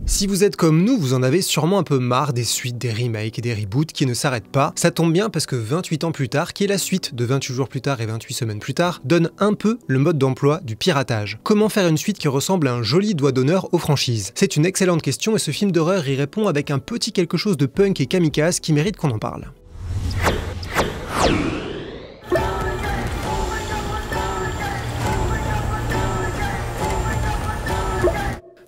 Si vous êtes comme nous, vous en avez sûrement un peu marre des suites, des remakes et des reboots qui ne s'arrêtent pas. Ça tombe bien parce que 28 ans plus tard, qui est la suite de 28 jours plus tard et 28 semaines plus tard, donne un peu le mode d'emploi du piratage. Comment faire une suite qui ressemble à un joli doigt d'honneur aux franchises? C'est une excellente question et ce film d'horreur y répond avec un petit quelque chose de punk et kamikaze qui mérite qu'on en parle.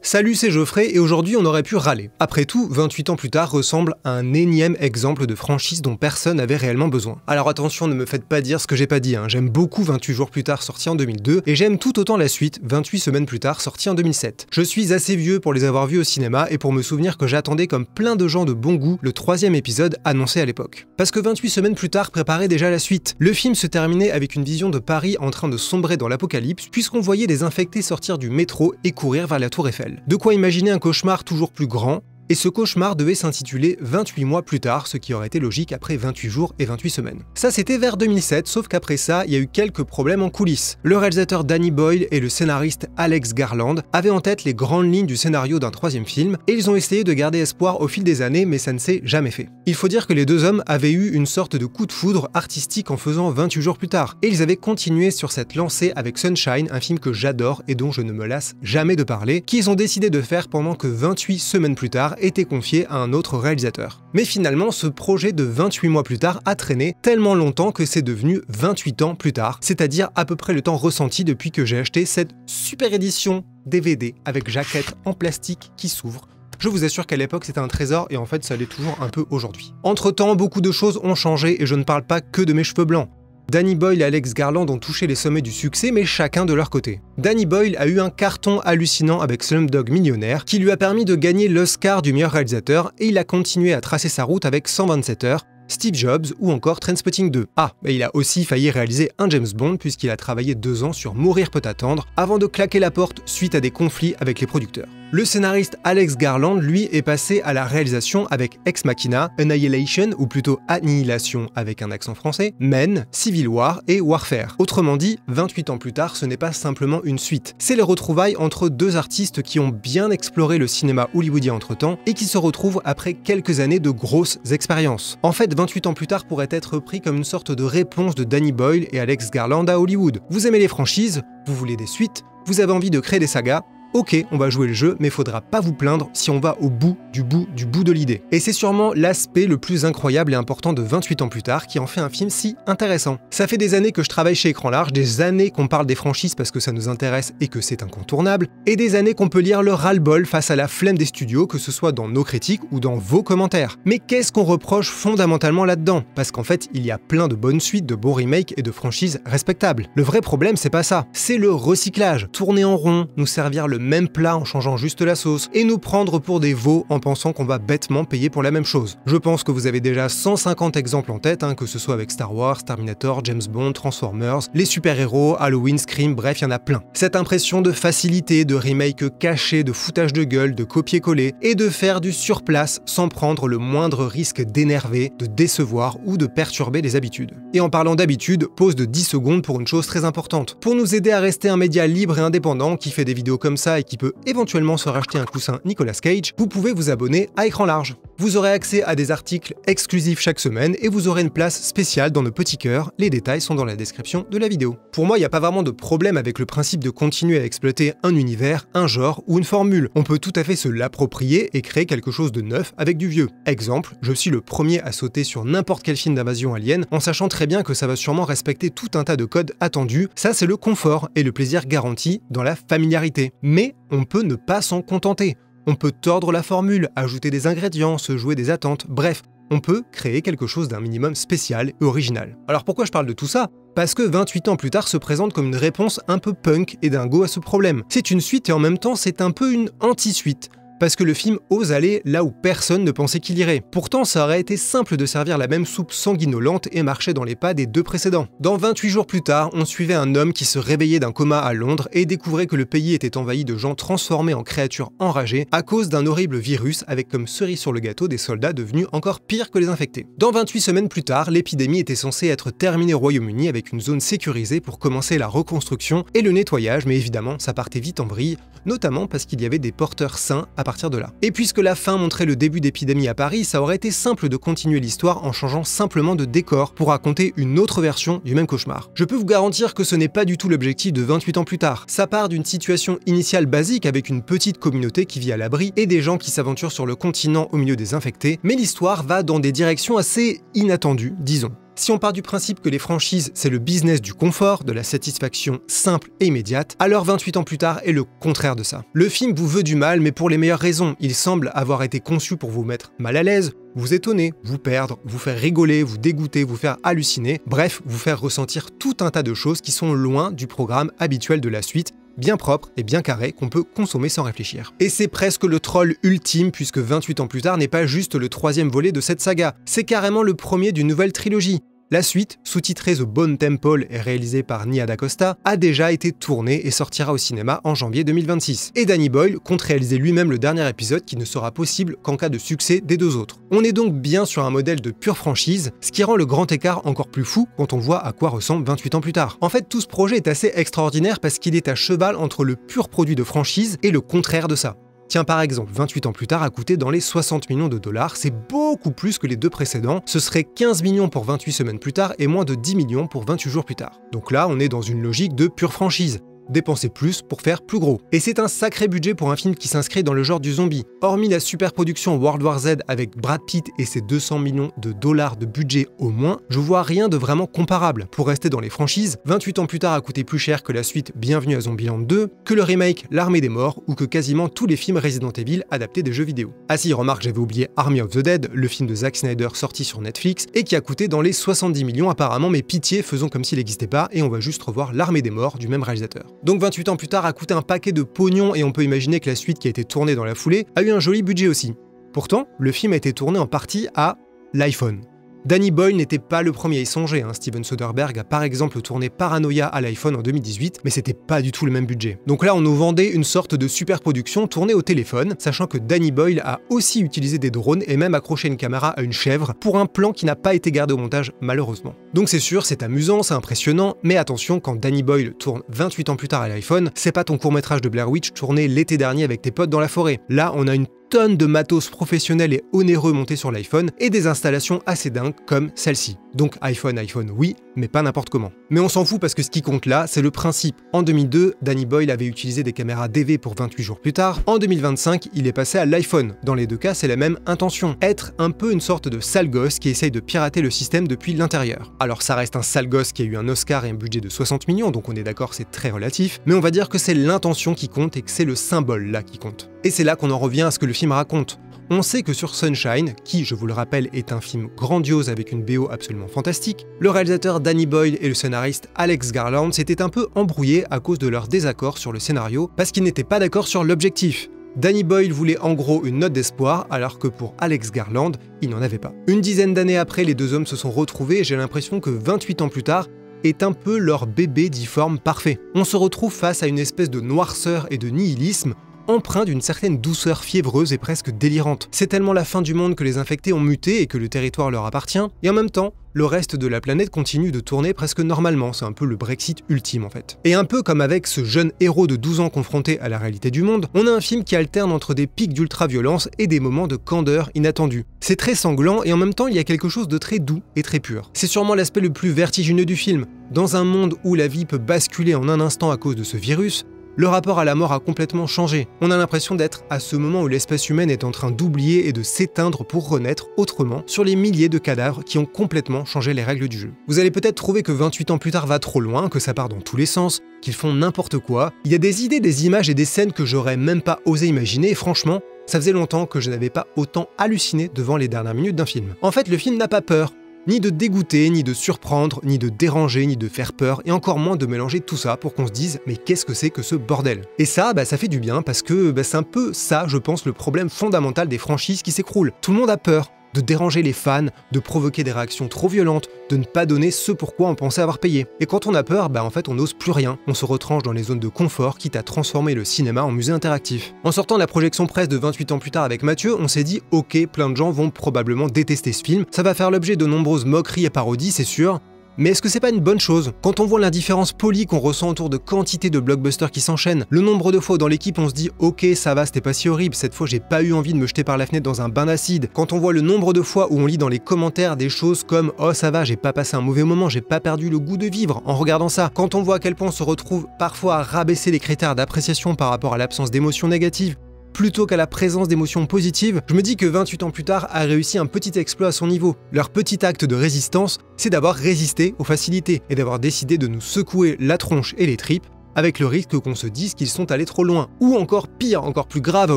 Salut, c'est Geoffrey et aujourd'hui on aurait pu râler. Après tout, 28 ans plus tard ressemble à un énième exemple de franchise dont personne n'avait réellement besoin. Alors attention, ne me faites pas dire ce que j'ai pas dit, j'aime beaucoup 28 jours plus tard sorti en 2002 et j'aime tout autant la suite, 28 semaines plus tard sorti en 2007. Je suis assez vieux pour les avoir vus au cinéma et pour me souvenir que j'attendais comme plein de gens de bon goût le 3e épisode annoncé à l'époque. Parce que 28 semaines plus tard préparait déjà la suite. Le film se terminait avec une vision de Paris en train de sombrer dans l'apocalypse puisqu'on voyait des infectés sortir du métro et courir vers la tour Eiffel. De quoi imaginer un cauchemar toujours plus grand, et ce cauchemar devait s'intituler 28 mois plus tard, ce qui aurait été logique après 28 jours et 28 semaines. Ça c'était vers 2007, sauf qu'après ça, il y a eu quelques problèmes en coulisses. Le réalisateur Danny Boyle et le scénariste Alex Garland avaient en tête les grandes lignes du scénario d'un 3e film, et ils ont essayé de garder espoir au fil des années, mais ça ne s'est jamais fait. Il faut dire que les deux hommes avaient eu une sorte de coup de foudre artistique en faisant 28 jours plus tard, et ils avaient continué sur cette lancée avec Sunshine, un film que j'adore et dont je ne me lasse jamais de parler, qu'ils ont décidé de faire pendant que 28 semaines plus tard était confié à un autre réalisateur. Mais finalement, ce projet de 28 mois plus tard a traîné tellement longtemps que c'est devenu 28 ans plus tard, c'est-à-dire à peu près le temps ressenti depuis que j'ai acheté cette super édition DVD avec jaquette en plastique qui s'ouvre. Je vous assure qu'à l'époque c'était un trésor et en fait ça l'est toujours un peu aujourd'hui. Entre temps, beaucoup de choses ont changé et je ne parle pas que de mes cheveux blancs. Danny Boyle et Alex Garland ont touché les sommets du succès, mais chacun de leur côté. Danny Boyle a eu un carton hallucinant avec Slumdog Millionnaire, qui lui a permis de gagner l'Oscar du meilleur réalisateur, et il a continué à tracer sa route avec 127 heures, Steve Jobs ou encore Trainspotting 2. Et il a aussi failli réaliser un James Bond puisqu'il a travaillé 2 ans sur Mourir peut attendre avant de claquer la porte suite à des conflits avec les producteurs. Le scénariste Alex Garland, lui, est passé à la réalisation avec Ex Machina, Annihilation, ou plutôt Annihilation avec un accent français, Men, Civil War et Warfare. Autrement dit, 28 ans plus tard, ce n'est pas simplement une suite. C'est les retrouvailles entre deux artistes qui ont bien exploré le cinéma hollywoodien entre-temps et qui se retrouvent après quelques années de grosses expériences. En fait, 28 ans plus tard pourrait être pris comme une sorte de réponse de Danny Boyle et Alex Garland à Hollywood. Vous aimez les franchises, vous voulez des suites, vous avez envie de créer des sagas, ok, on va jouer le jeu, mais faudra pas vous plaindre si on va au bout de l'idée. Et c'est sûrement l'aspect le plus incroyable et important de 28 ans plus tard qui en fait un film si intéressant. Ça fait des années que je travaille chez Écran Large, des années qu'on parle des franchises parce que ça nous intéresse et que c'est incontournable, et des années qu'on peut lire le ras-le-bol face à la flemme des studios, que ce soit dans nos critiques ou dans vos commentaires. Mais qu'est-ce qu'on reproche fondamentalement là-dedans? Parce qu'en fait, il y a plein de bonnes suites, de bons remakes et de franchises respectables. Le vrai problème, c'est pas ça, c'est le recyclage. Tourner en rond, nous servir le même plat en changeant juste la sauce, et nous prendre pour des veaux en pensant qu'on va bêtement payer pour la même chose. Je pense que vous avez déjà 150 exemples en tête, que ce soit avec Star Wars, Terminator, James Bond, Transformers, les super-héros, Halloween, Scream, bref, il y en a plein. Cette impression de facilité, de remake caché, de foutage de gueule, de copier-coller, et de faire du surplace sans prendre le moindre risque d'énerver, de décevoir ou de perturber les habitudes. Et en parlant d'habitude, pause de 10 secondes pour une chose très importante. Pour nous aider à rester un média libre et indépendant qui fait des vidéos comme ça et qui peut éventuellement se racheter un coussin Nicolas Cage, vous pouvez vous abonner à Écran Large. Vous aurez accès à des articles exclusifs chaque semaine et vous aurez une place spéciale dans nos petits cœurs, les détails sont dans la description de la vidéo. Pour moi, il n'y a pas vraiment de problème avec le principe de continuer à exploiter un univers, un genre ou une formule. On peut tout à fait se l'approprier et créer quelque chose de neuf avec du vieux. Exemple, je suis le premier à sauter sur n'importe quel film d'invasion alien en sachant très bien que ça va sûrement respecter tout un tas de codes attendus, ça c'est le confort et le plaisir garanti dans la familiarité. Mais on peut ne pas s'en contenter. On peut tordre la formule, ajouter des ingrédients, se jouer des attentes, bref, on peut créer quelque chose d'un minimum spécial et original. Alors pourquoi je parle de tout ça? Parce que 28 ans plus tard se présente comme une réponse un peu punk et dingo à ce problème. C'est une suite et en même temps c'est un peu une anti-suite. Parce que le film ose aller là où personne ne pensait qu'il irait. Pourtant, ça aurait été simple de servir la même soupe sanguinolente et marcher dans les pas des deux précédents. Dans 28 jours plus tard, on suivait un homme qui se réveillait d'un coma à Londres et découvrait que le pays était envahi de gens transformés en créatures enragées à cause d'un horrible virus avec comme cerise sur le gâteau des soldats devenus encore pires que les infectés. Dans 28 semaines plus tard, l'épidémie était censée être terminée au Royaume-Uni avec une zone sécurisée pour commencer la reconstruction et le nettoyage, mais évidemment, ça partait vite en vrille, notamment parce qu'il y avait des porteurs sains à à partir de là. Et puisque la fin montrait le début d'épidémie à Paris, ça aurait été simple de continuer l'histoire en changeant simplement de décor pour raconter une autre version du même cauchemar. Je peux vous garantir que ce n'est pas du tout l'objectif de 28 ans plus tard. Ça part d'une situation initiale basique avec une petite communauté qui vit à l'abri et des gens qui s'aventurent sur le continent au milieu des infectés, mais l'histoire va dans des directions assez inattendues, disons. Si on part du principe que les franchises, c'est le business du confort, de la satisfaction simple et immédiate, alors 28 ans plus tard est le contraire de ça. Le film vous veut du mal, mais pour les meilleures raisons. Il semble avoir été conçu pour vous mettre mal à l'aise, vous étonner, vous perdre, vous faire rigoler, vous dégoûter, vous faire halluciner, bref, vous faire ressentir tout un tas de choses qui sont loin du programme habituel de la suite, bien propre et bien carré qu'on peut consommer sans réfléchir. Et c'est presque le troll ultime puisque 28 ans plus tard n'est pas juste le troisième volet de cette saga, c'est carrément le premier d'une nouvelle trilogie. La suite, sous-titrée The Bone Temple et réalisée par Nia DaCosta, a déjà été tournée et sortira au cinéma en janvier 2026. Et Danny Boyle compte réaliser lui-même le dernier épisode qui ne sera possible qu'en cas de succès des deux autres. On est donc bien sur un modèle de pure franchise, ce qui rend le grand écart encore plus fou quand on voit à quoi ressemble 28 ans plus tard. En fait, tout ce projet est assez extraordinaire parce qu'il est à cheval entre le pur produit de franchise et le contraire de ça. Tiens, par exemple, 28 ans plus tard a coûté dans les 60 millions de dollars, c'est beaucoup plus que les deux précédents, ce serait 15 millions pour 28 semaines plus tard et moins de 10 millions pour 28 jours plus tard. Donc là, on est dans une logique de pure franchise. Dépenser plus pour faire plus gros. Et c'est un sacré budget pour un film qui s'inscrit dans le genre du zombie. Hormis la super production World War Z avec Brad Pitt et ses 200 millions de dollars de budget au moins, je vois rien de vraiment comparable. Pour rester dans les franchises, 28 ans plus tard a coûté plus cher que la suite Bienvenue à Zombieland 2, que le remake L'Armée des Morts ou que quasiment tous les films Resident Evil adaptés des jeux vidéo. Ah si, remarque, j'avais oublié Army of the Dead, le film de Zack Snyder sorti sur Netflix et qui a coûté dans les 70 millions apparemment, mais pitié, faisons comme s'il n'existait pas et on va juste revoir L'Armée des Morts du même réalisateur. Donc 28 ans plus tard a coûté un paquet de pognon et on peut imaginer que la suite qui a été tournée dans la foulée a eu un joli budget aussi. Pourtant, le film a été tourné en partie à l'iPhone. Danny Boyle n'était pas le premier à y songer, Steven Soderbergh a par exemple tourné Paranoia à l'iPhone en 2018, mais c'était pas du tout le même budget. Donc là on nous vendait une sorte de super production tournée au téléphone, sachant que Danny Boyle a aussi utilisé des drones et même accroché une caméra à une chèvre pour un plan qui n'a pas été gardé au montage malheureusement. Donc c'est sûr, c'est amusant, c'est impressionnant, mais attention, quand Danny Boyle tourne 28 ans plus tard à l'iPhone, c'est pas ton court-métrage de Blair Witch tourné l'été dernier avec tes potes dans la forêt. Là on a une tonne de matos professionnels et onéreux montés sur l'iPhone et des installations assez dingues comme celle-ci. Donc iPhone oui, mais pas n'importe comment. Mais on s'en fout parce que ce qui compte là, c'est le principe. En 2002, Danny Boyle avait utilisé des caméras DV pour 28 jours plus tard. En 2025, il est passé à l'iPhone. Dans les deux cas, c'est la même intention. Être un peu une sorte de sale gosse qui essaye de pirater le système depuis l'intérieur. Alors ça reste un sale gosse qui a eu un Oscar et un budget de 60 millions, donc on est d'accord, c'est très relatif, mais on va dire que c'est l'intention qui compte et que c'est le symbole là qui compte. Et c'est là qu'on en revient à ce que le film raconte. On sait que sur Sunshine, qui, je vous le rappelle, est un film grandiose avec une BO absolument fantastique, le réalisateur Danny Boyle et le scénariste Alex Garland s'étaient un peu embrouillés à cause de leur désaccord sur le scénario parce qu'ils n'étaient pas d'accord sur l'objectif. Danny Boyle voulait en gros une note d'espoir, alors que pour Alex Garland, il n'en avait pas. Une dizaine d'années après, les deux hommes se sont retrouvés et j'ai l'impression que 28 ans plus tard, est un peu leur bébé difforme parfait. On se retrouve face à une espèce de noirceur et de nihilisme, empreint d'une certaine douceur fiévreuse et presque délirante. C'est tellement la fin du monde que les infectés ont muté et que le territoire leur appartient, et en même temps, le reste de la planète continue de tourner presque normalement, c'est un peu le Brexit ultime en fait. Et un peu comme avec ce jeune héros de 12 ans confronté à la réalité du monde, on a un film qui alterne entre des pics d'ultra-violence et des moments de candeur inattendus. C'est très sanglant et en même temps il y a quelque chose de très doux et très pur. C'est sûrement l'aspect le plus vertigineux du film. Dans un monde où la vie peut basculer en un instant à cause de ce virus, le rapport à la mort a complètement changé. On a l'impression d'être à ce moment où l'espèce humaine est en train d'oublier et de s'éteindre pour renaître autrement sur les milliers de cadavres qui ont complètement changé les règles du jeu. Vous allez peut-être trouver que 28 ans plus tard va trop loin, que ça part dans tous les sens, qu'ils font n'importe quoi. Il y a des idées, des images et des scènes que j'aurais même pas osé imaginer et franchement, ça faisait longtemps que je n'avais pas autant halluciné devant les dernières minutes d'un film. En fait, le film n'a pas peur. Ni de dégoûter, ni de surprendre, ni de déranger, ni de faire peur, et encore moins de mélanger tout ça pour qu'on se dise « mais qu'est-ce que c'est que ce bordel ?» Et ça, ça fait du bien parce que c'est un peu ça, je pense, le problème fondamental des franchises qui s'écroulent. Tout le monde a peur de déranger les fans, de provoquer des réactions trop violentes, de ne pas donner ce pourquoi on pensait avoir payé. Et quand on a peur, en fait on n'ose plus rien, on se retranche dans les zones de confort, quitte à transformer le cinéma en musée interactif. En sortant de la projection presse de 28 ans plus tard avec Mathieu, on s'est dit ok, plein de gens vont probablement détester ce film, ça va faire l'objet de nombreuses moqueries et parodies, c'est sûr, Mais est-ce que c'est pas une bonne chose? Quand on voit l'indifférence polie qu'on ressent autour de quantité de blockbusters qui s'enchaînent, le nombre de fois où dans l'équipe on se dit ok ça va, c'était pas si horrible, cette fois j'ai pas eu envie de me jeter par la fenêtre dans un bain d'acide, quand on voit le nombre de fois où on lit dans les commentaires des choses comme oh ça va, j'ai pas passé un mauvais moment, j'ai pas perdu le goût de vivre en regardant ça, quand on voit à quel point on se retrouve parfois à rabaisser les critères d'appréciation par rapport à l'absence d'émotions négatives, plutôt qu'à la présence d'émotions positives, je me dis que 28 ans plus tard a réussi un petit exploit à son niveau. Leur petit acte de résistance, c'est d'avoir résisté aux facilités et d'avoir décidé de nous secouer la tronche et les tripes, avec le risque qu'on se dise qu'ils sont allés trop loin. Ou encore pire, encore plus grave à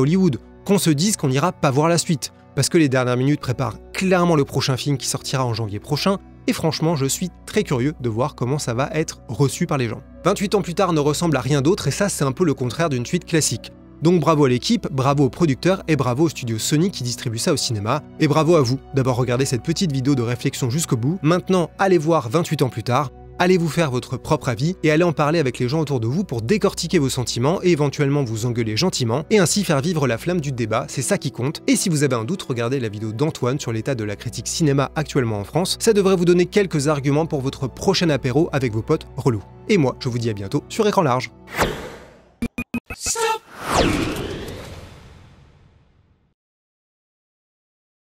Hollywood, qu'on se dise qu'on n'ira pas voir la suite. Parce que les dernières minutes préparent clairement le prochain film qui sortira en janvier prochain, et franchement je suis très curieux de voir comment ça va être reçu par les gens. 28 ans plus tard ne ressemble à rien d'autre et ça c'est un peu le contraire d'une suite classique. Donc bravo à l'équipe, bravo aux producteurs et bravo au studio Sony qui distribue ça au cinéma. Et bravo à vous d'avoir regardé cette petite vidéo de réflexion jusqu'au bout. Maintenant, allez voir 28 ans plus tard, allez vous faire votre propre avis et allez en parler avec les gens autour de vous pour décortiquer vos sentiments et éventuellement vous engueuler gentiment et ainsi faire vivre la flamme du débat, c'est ça qui compte. Et si vous avez un doute, regardez la vidéo d'Antoine sur l'état de la critique cinéma actuellement en France, ça devrait vous donner quelques arguments pour votre prochain apéro avec vos potes relous. Et moi, je vous dis à bientôt sur Écran Large. Stop.